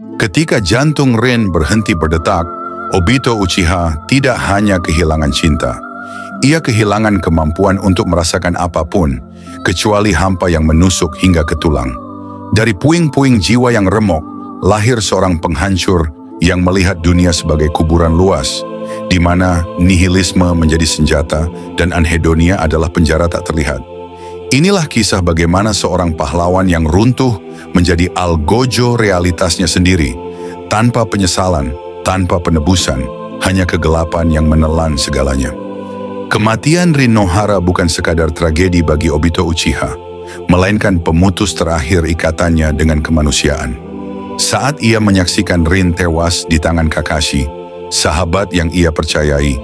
Ketika jantung Rin berhenti berdetak, Obito Uchiha tidak hanya kehilangan cinta. Ia kehilangan kemampuan untuk merasakan apapun, kecuali hampa yang menusuk hingga ke tulang. Dari puing-puing jiwa yang remuk, lahir seorang penghancur yang melihat dunia sebagai kuburan luas, di mana nihilisme menjadi senjata dan anhedonia adalah penjara tak terlihat. Inilah kisah bagaimana seorang pahlawan yang runtuh menjadi algojo realitasnya sendiri, tanpa penyesalan, tanpa penebusan, hanya kegelapan yang menelan segalanya. Kematian Rin Nohara bukan sekadar tragedi bagi Obito Uchiha, melainkan pemutus terakhir ikatannya dengan kemanusiaan. Saat ia menyaksikan Rin tewas di tangan Kakashi, sahabat yang ia percayai,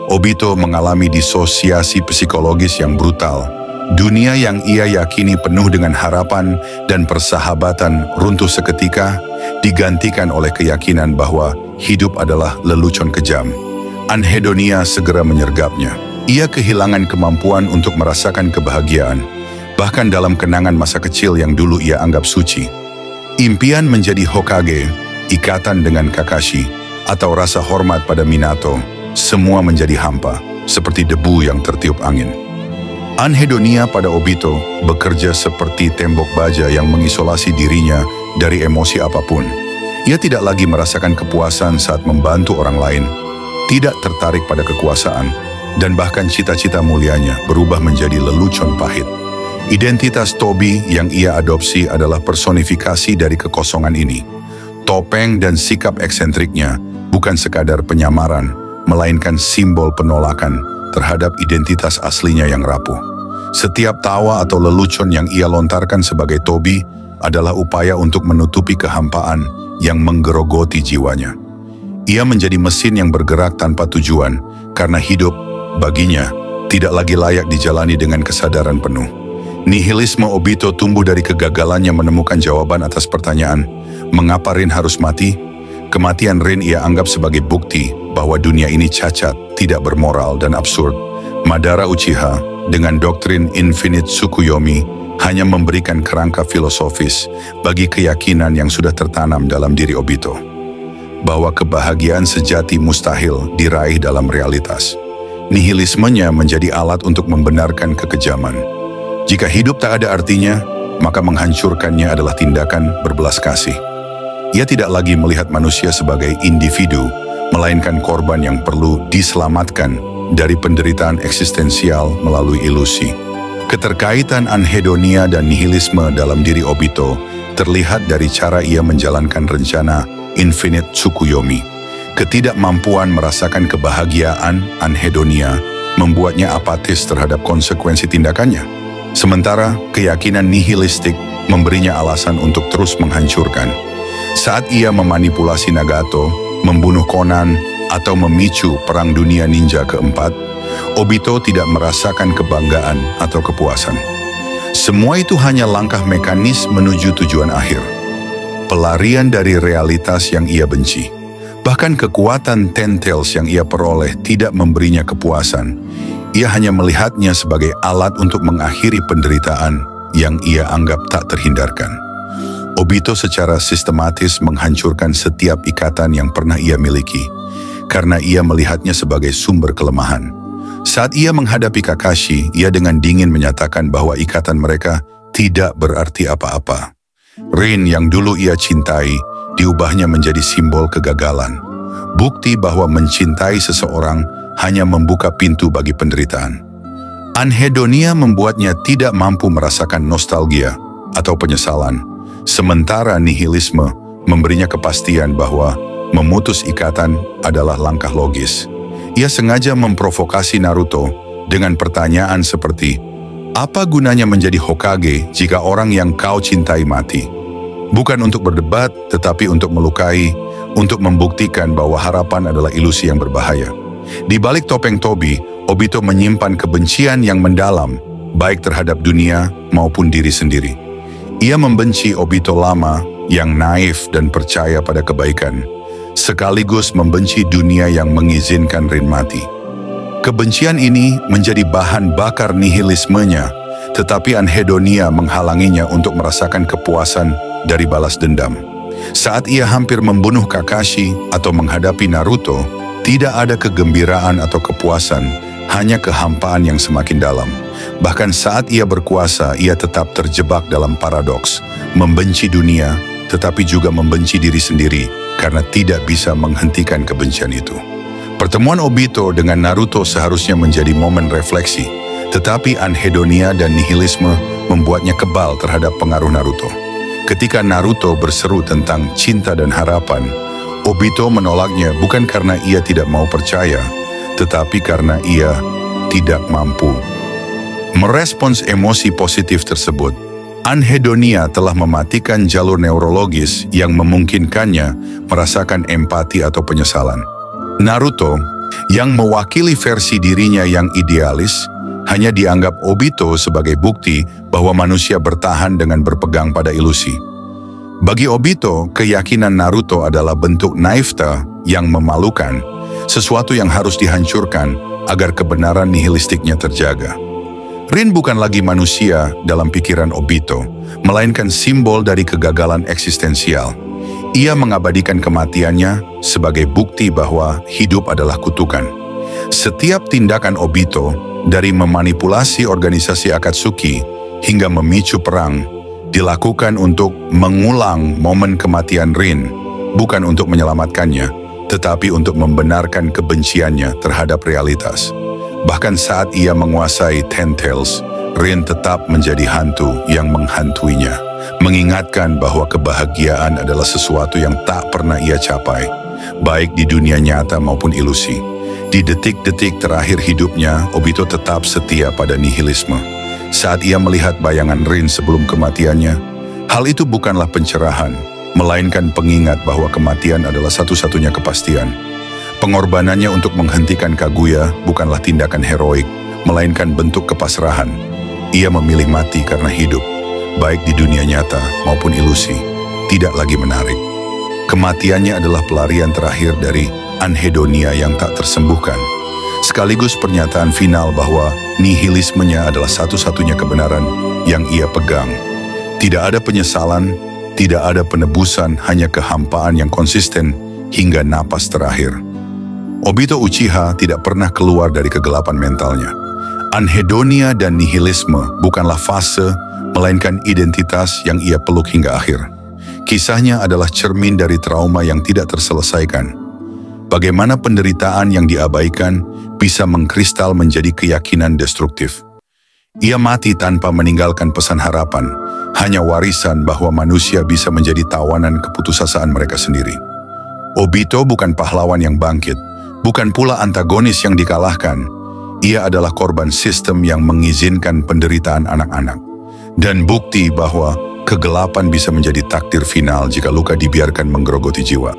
Obito mengalami disosiasi psikologis yang brutal. Dunia yang ia yakini penuh dengan harapan dan persahabatan runtuh seketika, digantikan oleh keyakinan bahwa hidup adalah lelucon kejam. Anhedonia segera menyergapnya. Ia kehilangan kemampuan untuk merasakan kebahagiaan, bahkan dalam kenangan masa kecil yang dulu ia anggap suci. Impian menjadi Hokage, ikatan dengan Kakashi, atau rasa hormat pada Minato, semua menjadi hampa, seperti debu yang tertiup angin. Anhedonia pada Obito bekerja seperti tembok baja yang mengisolasi dirinya dari emosi apapun. Ia tidak lagi merasakan kepuasan saat membantu orang lain, tidak tertarik pada kekuasaan, dan bahkan cita-cita mulianya berubah menjadi lelucon pahit. Identitas Tobi yang ia adopsi adalah personifikasi dari kekosongan ini. Topeng dan sikap eksentriknya bukan sekadar penyamaran, melainkan simbol penolakan terhadap identitas aslinya yang rapuh. Setiap tawa atau lelucon yang ia lontarkan sebagai Tobi adalah upaya untuk menutupi kehampaan yang menggerogoti jiwanya. Ia menjadi mesin yang bergerak tanpa tujuan, karena hidup, baginya, tidak lagi layak dijalani dengan kesadaran penuh. Nihilisme Obito tumbuh dari kegagalannya menemukan jawaban atas pertanyaan, mengapa Rin harus mati? Kematian Rin ia anggap sebagai bukti bahwa dunia ini cacat, tidak bermoral dan absurd. Madara Uchiha dengan doktrin Infinite Tsukuyomi hanya memberikan kerangka filosofis bagi keyakinan yang sudah tertanam dalam diri Obito, bahwa kebahagiaan sejati mustahil diraih dalam realitas. Nihilismenya menjadi alat untuk membenarkan kekejaman. Jika hidup tak ada artinya, maka menghancurkannya adalah tindakan berbelas kasih. Ia tidak lagi melihat manusia sebagai individu, melainkan korban yang perlu diselamatkan dari penderitaan eksistensial melalui ilusi. Keterkaitan anhedonia dan nihilisme dalam diri Obito terlihat dari cara ia menjalankan rencana Infinite Tsukuyomi. Ketidakmampuan merasakan kebahagiaan anhedonia membuatnya apatis terhadap konsekuensi tindakannya. Sementara keyakinan nihilistik memberinya alasan untuk terus menghancurkan. Saat ia memanipulasi Nagato, membunuh Conan, atau memicu Perang Dunia Ninja keempat, Obito tidak merasakan kebanggaan atau kepuasan. Semua itu hanya langkah mekanis menuju tujuan akhir. Pelarian dari realitas yang ia benci. Bahkan kekuatan Ten Tails yang ia peroleh tidak memberinya kepuasan. Ia hanya melihatnya sebagai alat untuk mengakhiri penderitaan yang ia anggap tak terhindarkan. Obito secara sistematis menghancurkan setiap ikatan yang pernah ia miliki, karena ia melihatnya sebagai sumber kelemahan. Saat ia menghadapi Kakashi, ia dengan dingin menyatakan bahwa ikatan mereka tidak berarti apa-apa. Rin yang dulu ia cintai, diubahnya menjadi simbol kegagalan. Bukti bahwa mencintai seseorang hanya membuka pintu bagi penderitaan. Anhedonia membuatnya tidak mampu merasakan nostalgia atau penyesalan, sementara nihilisme memberinya kepastian bahwa memutus ikatan adalah langkah logis. Ia sengaja memprovokasi Naruto dengan pertanyaan seperti, apa gunanya menjadi Hokage jika orang yang kau cintai mati? Bukan untuk berdebat, tetapi untuk melukai, untuk membuktikan bahwa harapan adalah ilusi yang berbahaya. Di balik topeng Tobi, Obito menyimpan kebencian yang mendalam, baik terhadap dunia maupun diri sendiri. Ia membenci Obito lama yang naif dan percaya pada kebaikan, sekaligus membenci dunia yang mengizinkan Rin mati. Kebencian ini menjadi bahan bakar nihilismenya, tetapi anhedonia menghalanginya untuk merasakan kepuasan dari balas dendam. Saat ia hampir membunuh Kakashi atau menghadapi Naruto, tidak ada kegembiraan atau kepuasan, hanya kehampaan yang semakin dalam. Bahkan saat ia berkuasa, ia tetap terjebak dalam paradoks, membenci dunia, tetapi juga membenci diri sendiri karena tidak bisa menghentikan kebencian itu. Pertemuan Obito dengan Naruto seharusnya menjadi momen refleksi, tetapi anhedonia dan nihilisme membuatnya kebal terhadap pengaruh Naruto. Ketika Naruto berseru tentang cinta dan harapan, Obito menolaknya bukan karena ia tidak mau percaya, tetapi karena ia tidak mampu. Merespons emosi positif tersebut, anhedonia telah mematikan jalur neurologis yang memungkinkannya merasakan empati atau penyesalan. Naruto, yang mewakili versi dirinya yang idealis, hanya dianggap Obito sebagai bukti bahwa manusia bertahan dengan berpegang pada ilusi. Bagi Obito, keyakinan Naruto adalah bentuk naivete yang memalukan, sesuatu yang harus dihancurkan agar kebenaran nihilistiknya terjaga. Rin bukan lagi manusia dalam pikiran Obito, melainkan simbol dari kegagalan eksistensial. Ia mengabadikan kematiannya sebagai bukti bahwa hidup adalah kutukan. Setiap tindakan Obito, dari memanipulasi organisasi Akatsuki hingga memicu perang, dilakukan untuk mengulang momen kematian Rin, bukan untuk menyelamatkannya, tetapi untuk membenarkan kebenciannya terhadap realitas. Bahkan saat ia menguasai Ten Tails, Rin tetap menjadi hantu yang menghantuinya, mengingatkan bahwa kebahagiaan adalah sesuatu yang tak pernah ia capai, baik di dunia nyata maupun ilusi. Di detik-detik terakhir hidupnya, Obito tetap setia pada nihilisme. Saat ia melihat bayangan Rin sebelum kematiannya, hal itu bukanlah pencerahan, melainkan pengingat bahwa kematian adalah satu-satunya kepastian. Pengorbanannya untuk menghentikan Kaguya bukanlah tindakan heroik, melainkan bentuk kepasrahan. Ia memilih mati karena hidup, baik di dunia nyata maupun ilusi, tidak lagi menarik. Kematiannya adalah pelarian terakhir dari anhedonia yang tak tersembuhkan, sekaligus pernyataan final bahwa nihilismenya adalah satu-satunya kebenaran yang ia pegang. Tidak ada penyesalan, tidak ada penebusan, hanya kehampaan yang konsisten hingga napas terakhir. Obito Uchiha tidak pernah keluar dari kegelapan mentalnya. Anhedonia dan nihilisme bukanlah fase, melainkan identitas yang ia peluk hingga akhir. Kisahnya adalah cermin dari trauma yang tidak terselesaikan. Bagaimana penderitaan yang diabaikan bisa mengkristal menjadi keyakinan destruktif. Ia mati tanpa meninggalkan pesan harapan, hanya warisan bahwa manusia bisa menjadi tawanan keputusasaan mereka sendiri. Obito bukan pahlawan yang bangkit, bukan pula antagonis yang dikalahkan. Ia adalah korban sistem yang mengizinkan penderitaan anak-anak, dan bukti bahwa kegelapan bisa menjadi takdir final jika luka dibiarkan menggerogoti jiwa.